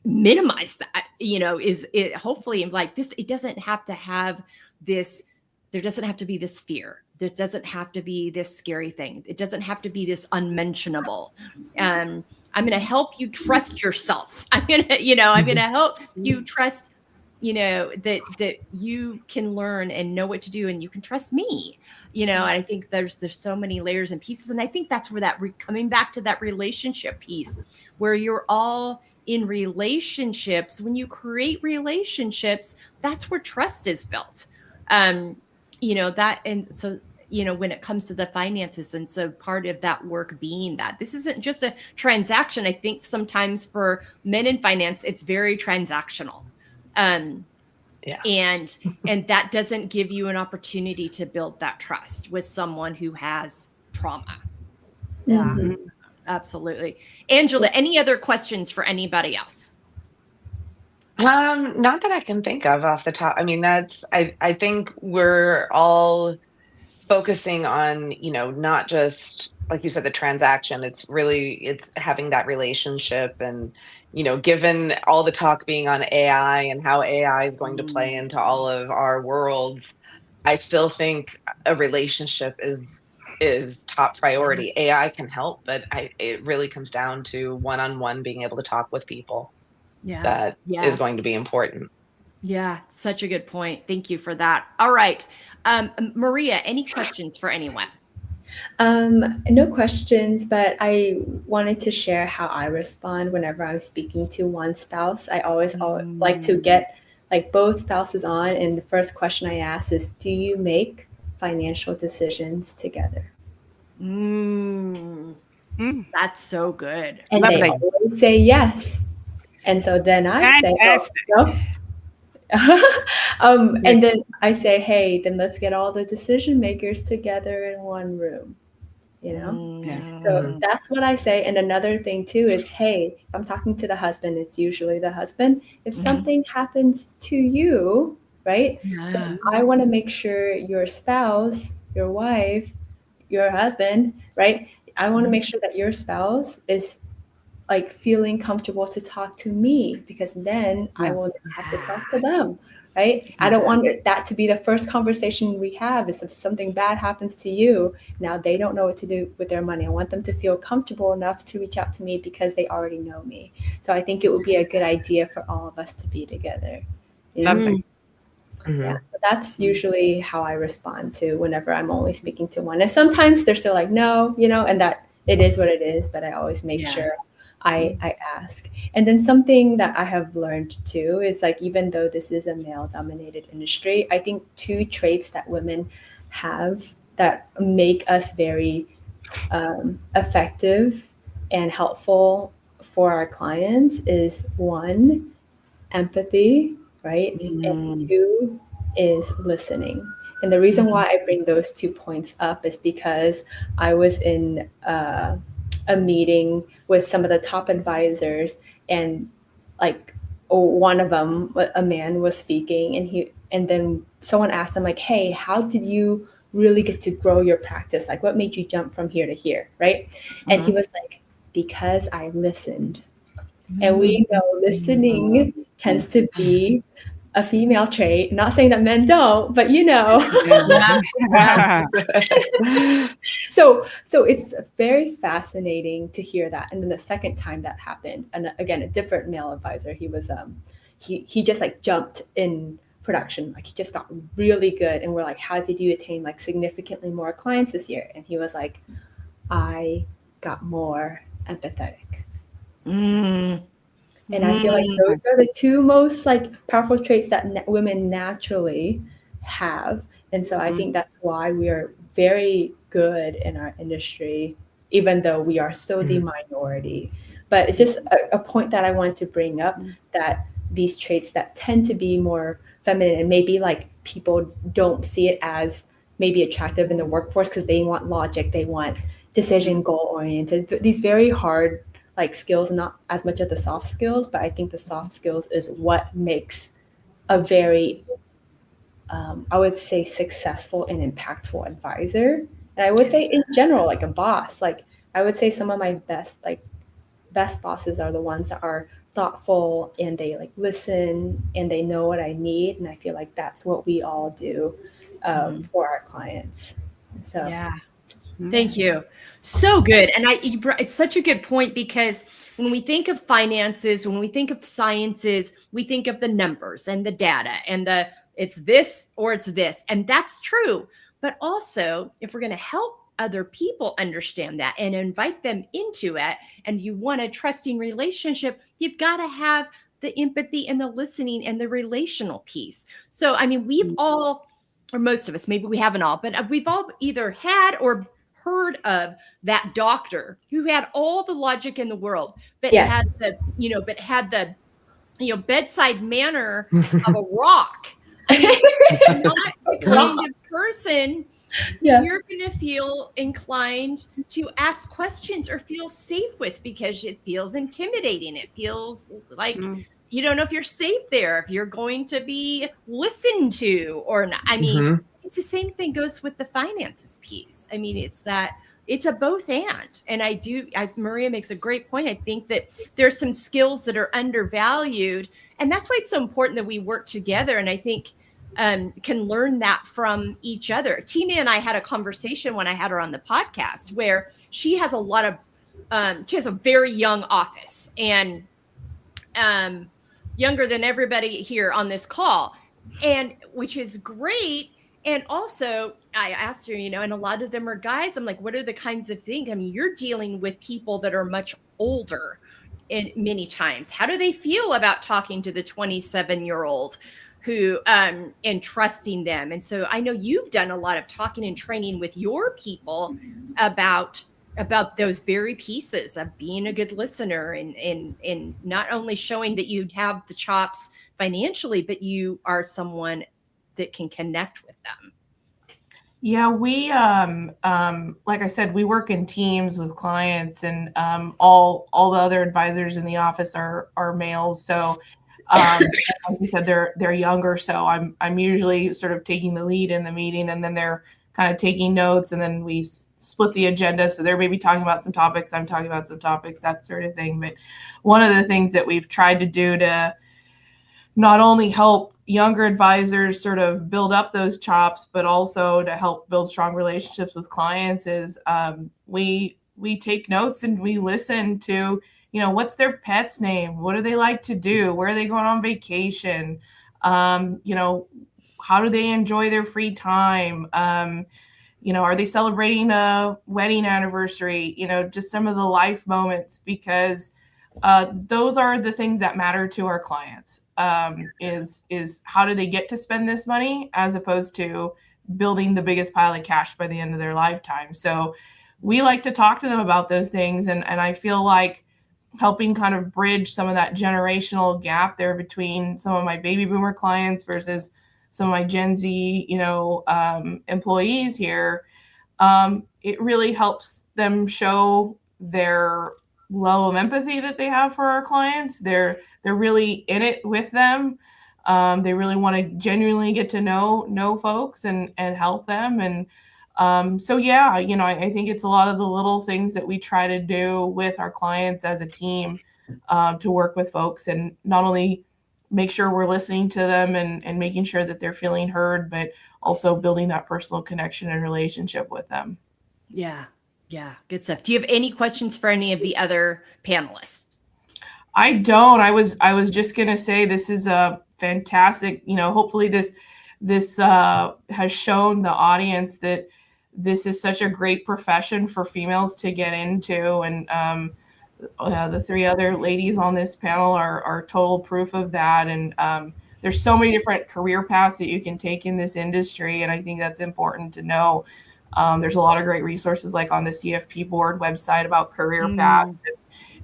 Speaker 1: minimize that, is it hopefully like this. It doesn't have to have this. There doesn't have to be this fear. This doesn't have to be this scary thing. It doesn't have to be this unmentionable. I'm going to help you trust yourself. I'm going to help you trust, that you can learn and know what to do, and you can trust me. And I think there's so many layers and pieces. And I think that's where coming back to that relationship piece, where you're all in relationships. When you create relationships, that's where trust is built. And so, when it comes to the finances, and so part of that work being that this isn't just a transaction. I think sometimes for men in finance, it's very transactional. And that doesn't give you an opportunity to build that trust with someone who has trauma. Absolutely. Angela, any other questions for anybody else?
Speaker 3: Not that I can think of off the top. I mean, I think we're all focusing on, not just, like you said, the transaction. It's having that relationship. And, given all the talk being on AI and how AI is going to play into all of our worlds, I still think a relationship is top priority. AI can help, but it really comes down to one-on-one, being able to talk with people. That is going to be important.
Speaker 1: Such a good point. Thank you for that. All right. Maria, any questions for anyone?
Speaker 4: No questions, but I wanted to share how I respond whenever I'm speaking to one spouse. I always like to get like both spouses on, and the first question I ask is, do you make financial decisions together?
Speaker 1: That's so good.
Speaker 4: And they always say yes. And so then I say, no. And then I say, hey, then let's get all the decision makers together in one room. you know?
Speaker 2: Yeah.
Speaker 4: So that's what I say. And another thing too is, hey, if I'm talking to the husband, it's usually the husband. If something happens to you, right, then I want to make sure your spouse, your wife, your husband, right, I want to make sure that your spouse is like feeling comfortable to talk to me, because then I will have to talk to them, right? I don't want that to be the first conversation we have. Is if something bad happens to you, now they don't know what to do with their money. I want them to feel comfortable enough to reach out to me because they already know me. So I think it would be a good idea for all of us to be together. You know?
Speaker 2: Lovely.
Speaker 4: Yeah, so that's usually how I respond to whenever I'm only speaking to one. And sometimes they're still like, no, you know, and that it is what it is, but I always make sure I ask. And then something that I have learned too is like, even though this is a male dominated industry, I think two traits that women have that make us very effective and helpful for our clients is one, empathy, right? And two is listening. And the reason why I bring those 2 points up is because I was in a meeting with some of the top advisors, and like one of them, a man was speaking, and then someone asked him like, hey, how did you really get to grow your practice? Like, what made you jump from here to here, right? And he was like, because I listened. And we know listening tends to be a female trait. Not saying that men don't, but you know. So it's very fascinating to hear that. And then the second time that happened, and again, a different male advisor, he was he just like jumped in production. Like he just got really good. And we're like, how did you attain like significantly more clients this year? And he was like, I got more empathetic. And I feel like those are the two most like powerful traits that women naturally have. And so I think that's why we are very good in our industry, even though we are still the minority. But it's just a point that I wanted to bring up, that these traits that tend to be more feminine, and maybe like people don't see it as maybe attractive in the workforce because they want logic, they want decision goal oriented, but these very hard like skills, not as much of the soft skills, but I think the soft skills is what makes a very, I would say, successful and impactful advisor. And I would say in general, like a boss, like I would say some of my best bosses are the ones that are thoughtful and they like listen and they know what I need. And I feel like that's what we all do for our clients. So
Speaker 1: yeah. Thank you. So good. And it's such a good point, because when we think of finances, when we think of sciences, we think of the numbers and the data and it's this or it's this. And that's true. But also, if we're going to help other people understand that and invite them into it, and you want a trusting relationship, you've got to have the empathy and the listening and the relational piece. So, I mean, we've all, or most of us, maybe we haven't all, but we've all either had or heard of that doctor who had all the logic in the world, but had the, had the, bedside manner of a rock. I mean, not the kind of person you're going to feel inclined to ask questions or feel safe with, because it feels intimidating. It feels like you don't know if you're safe there, if you're going to be listened to or not. I mean, it's the same thing goes with the finances piece. I mean, it's a both and Maria makes a great point. I think that there's some skills that are undervalued, and that's why it's so important that we work together. And I think can learn that from each other. Tina and I had a conversation when I had her on the podcast, where she has she has a very young office, and younger than everybody here on this call, and which is great. And also I asked her, and a lot of them are guys. I'm like, what are the kinds of things? I mean, you're dealing with people that are much older, and many times, how do they feel about talking to the 27-year-old who and trusting them? And so I know you've done a lot of talking and training with your people about those very pieces of being a good listener, and not only showing that you have the chops financially, but you are someone that can connect with them.
Speaker 5: Yeah, we like I said, we work in teams with clients, and all the other advisors in the office are males. So like you said, they're younger. So I'm usually sort of taking the lead in the meeting, and then they're kind of taking notes, and then we split the agenda. So they're maybe talking about some topics, I'm talking about some topics, that sort of thing. But one of the things that we've tried to do to not only help younger advisors sort of build up those chops, but also to help build strong relationships with clients is we take notes and we listen to, what's their pet's name? What do they like to do? Where are they going on vacation? How do they enjoy their free time? Are they celebrating a wedding anniversary? Just some of the life moments, because those are the things that matter to our clients. Is how do they get to spend this money, as opposed to building the biggest pile of cash by the end of their lifetime. So we like to talk to them about those things. And I feel like helping kind of bridge some of that generational gap there between some of my baby boomer clients versus some of my Gen Z, employees here. It really helps them show their level of empathy that they have for our clients. They're really in it with them. They really want to genuinely get to know folks and help them. And so yeah, I think it's a lot of the little things that we try to do with our clients as a team, to work with folks and not only make sure we're listening to them and making sure that they're feeling heard, but also building that personal connection and relationship with them.
Speaker 1: Yeah. Good stuff. Do you have any questions for any of the other panelists?
Speaker 5: I don't. I was just going to say, this is a fantastic, hopefully this has shown the audience that this is such a great profession for females to get into. And the three other ladies on this panel are total proof of that. And there's so many different career paths that you can take in this industry. And I think that's important to know. There's a lot of great resources, like on the CFP board website, about career paths.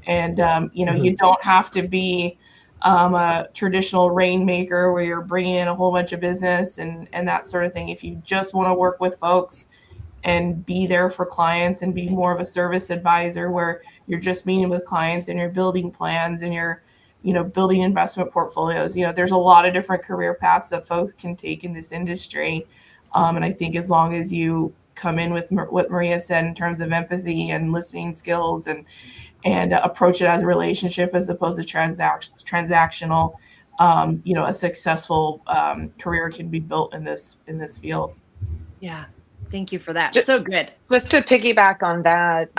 Speaker 5: And you don't have to be a traditional rainmaker where you're bringing in a whole bunch of business and that sort of thing. If you just want to work with folks and be there for clients and be more of a service advisor, where you're just meeting with clients and you're building plans and you're building investment portfolios, there's a lot of different career paths that folks can take in this industry. And I think as long as you come in with what Maria said in terms of empathy and listening skills and approach it as a relationship as opposed to transactional, a successful career can be built in this field.
Speaker 1: Yeah. Thank you for that.
Speaker 3: Just,
Speaker 1: so good.
Speaker 3: Just to piggyback on that.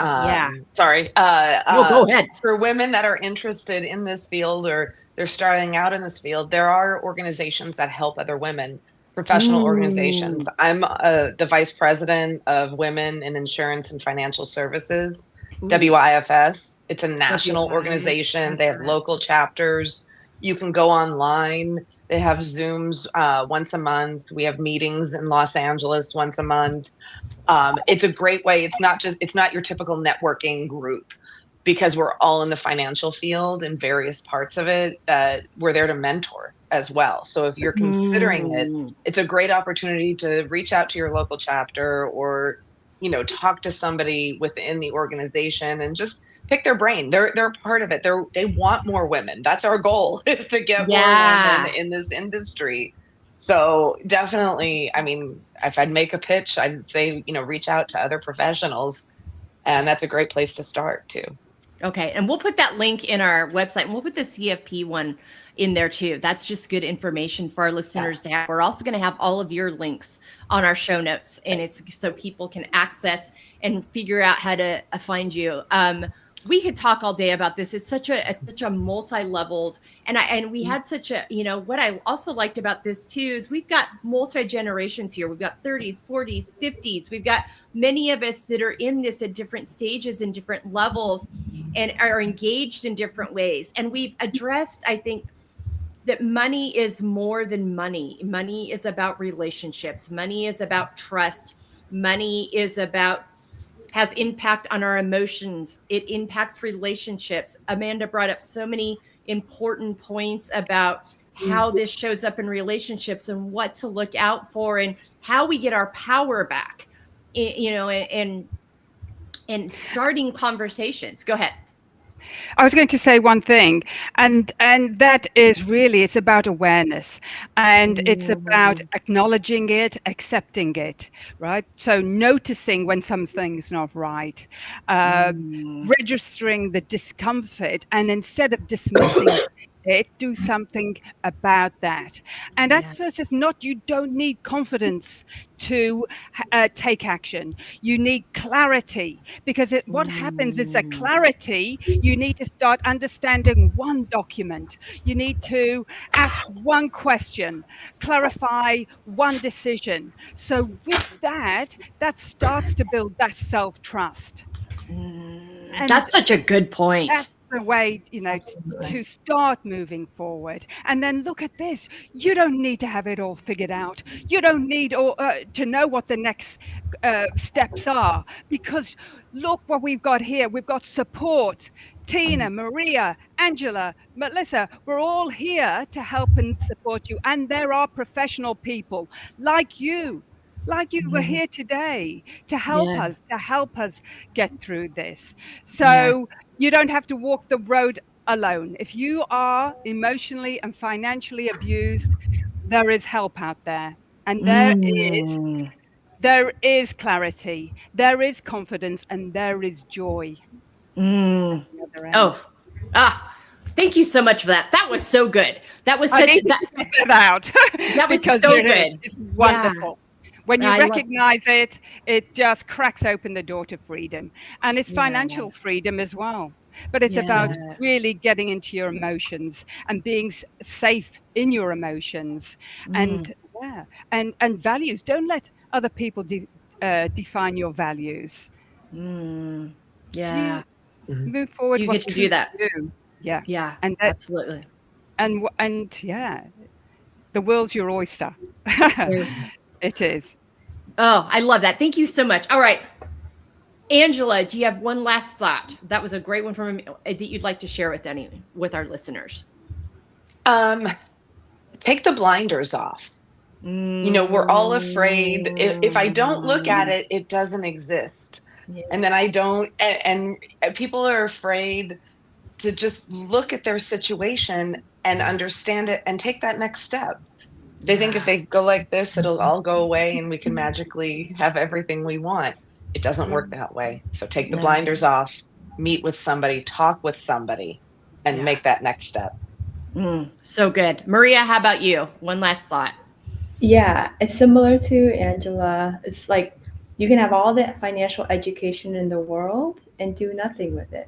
Speaker 3: Sorry.
Speaker 1: Go ahead.
Speaker 3: For women that are interested in this field or they're starting out in this field, there are organizations that help other women, professional organizations. I'm the vice president of Women in Insurance and Financial Services, WIFS. It's a national organization. They have local chapters. You can go online. They have Zooms once a month. We have meetings in Los Angeles once a month. It's a great way. It's not your typical networking group, because we're all in the financial field in various parts of it. We're there to mentor as well. So if you're considering it, it's a great opportunity to reach out to your local chapter or, talk to somebody within the organization and just pick their brain. They're a part of it. They want more women. That's our goal, is to get more women in this industry. So definitely, I mean, if I'd make a pitch, I'd say, reach out to other professionals, and that's a great place to start too.
Speaker 1: Okay. And we'll put that link in our website, and we'll put the CFP one in there too. That's just good information for our listeners to have. We're also going to have all of your links on our show notes, and it's so people can access and figure out how to find you. We could talk all day about this. It's such a multi-leveled, and we had such a, what I also liked about this too is we've got multi-generations here. We've got 30s, 40s, 50s. We've got many of us that are in this at different stages and different levels and are engaged in different ways. And we've addressed, I think, that money is more than money. Money is about relationships. Money is about trust. Money has impact on our emotions. It impacts relationships. Amanda brought up so many important points about how this shows up in relationships and what to look out for and how we get our power back, and starting conversations. Go ahead.
Speaker 2: I was going to say one thing, and that is really, it's about awareness, and it's about acknowledging it, accepting it, right? So noticing when something's not right, registering the discomfort, and instead of dismissing it, do something about that. And at first, it's not, you don't need confidence to take action. You need clarity, because what happens is that clarity, you need to start understanding one document. You need to ask one question, clarify one decision. So with that starts to build that self-trust.
Speaker 1: And that's such a good point.
Speaker 2: That's the way, to start moving forward. And then look at this. You don't need to have it all figured out. You don't need to know what the next steps are, because look what we've got here. We've got support. Tina, Maria, Angela, Melissa, we're all here to help and support you. And there are professional people like you were here today to help us get through this. So you don't have to walk the road alone. If you are emotionally and financially abused, there is help out there. And there is clarity, there is confidence, and there is joy.
Speaker 1: Thank you so much for that. That was so good. That was such that was so good.
Speaker 2: It's wonderful. When you recognize it, it just cracks open the door to freedom. And it's financial freedom as well. But it's about really getting into your emotions and being safe in your emotions and values. Don't let other people define your values.
Speaker 1: Move
Speaker 2: forward.
Speaker 1: You get to do that.
Speaker 2: Yeah.
Speaker 1: And absolutely.
Speaker 2: And the world's your oyster. It is.
Speaker 1: Oh, I love that. Thank you so much. All right. Angela, do you have one last thought? That was a great one from that you'd like to share with our listeners.
Speaker 3: Take the blinders off. We're all afraid. If I don't look at it, it doesn't exist. And then I don't, and people are afraid to just look at their situation and understand it and take that next step. They think if they go like this, it'll all go away and we can magically have everything we want. It doesn't work that way. So take the blinders off, meet with somebody, talk with somebody, and make that next step.
Speaker 1: So good. Maria, how about you? One last thought.
Speaker 4: Yeah, it's similar to Angela. It's like you can have all the financial education in the world and do nothing with it.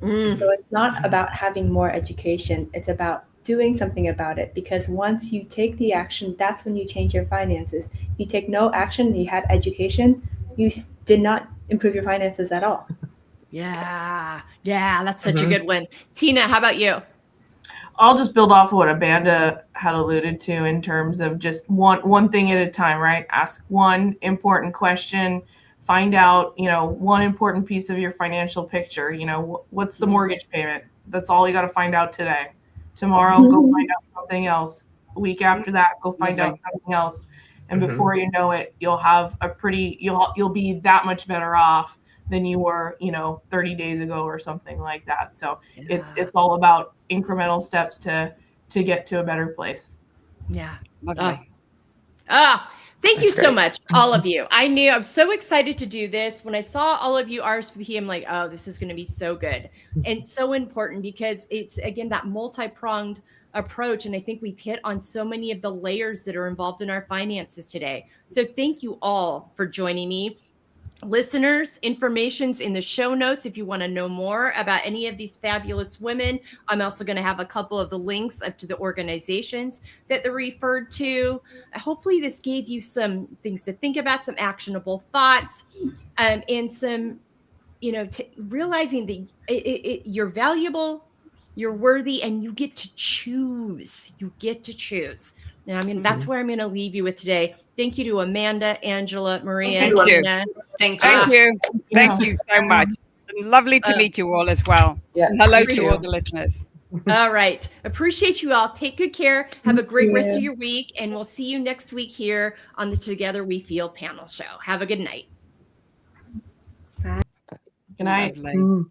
Speaker 4: So it's not about having more education. It's about doing something about it, because once you take the action, that's when you change your finances. You take no action, you had education, you did not improve your finances at all.
Speaker 1: Yeah, that's such a good one. Tina, how about you?
Speaker 5: I'll just build off of what Amanda had alluded to in terms of just one thing at a time, right? Ask one important question, find out, one important piece of your financial picture. What's the mortgage payment? That's all you got to find out today. Tomorrow, go find out something else. A week after that, go find out something else. And before you know it, you'll have you'll be that much better off than you were, 30 days ago or something like that. So it's all about incremental steps to get to a better place.
Speaker 1: Yeah.
Speaker 2: Lovely.
Speaker 1: Thank you so much, all of you. I'm so excited to do this. When I saw all of you RSVP, I'm like, oh, this is going to be so good and so important, because it's, again, that multi-pronged approach. And I think we've hit on so many of the layers that are involved in our finances today. So thank you all for joining me. Listeners, information's in the show notes if you want to know more about any of these fabulous women. I'm also going to have a couple of the links up to the organizations that they're referred to. Hopefully this gave you some things to think about, some actionable thoughts, and some, realizing that you're valuable, you're worthy, and you get to choose. You get to choose. Now, that's where I'm going to leave you with today. Thank you to Amanda, Angela, Maria,
Speaker 2: Thank you.
Speaker 1: Tina.
Speaker 3: Thank
Speaker 2: you. Thank you so much. Lovely to meet you all as well.
Speaker 3: Yeah.
Speaker 2: Hello to all the listeners.
Speaker 1: All right. Appreciate you all. Take good care. Have a great rest of your week. And we'll see you next week here on the Together We F.E.E.L panel show. Have a good night.
Speaker 5: Good night.
Speaker 2: Lovely.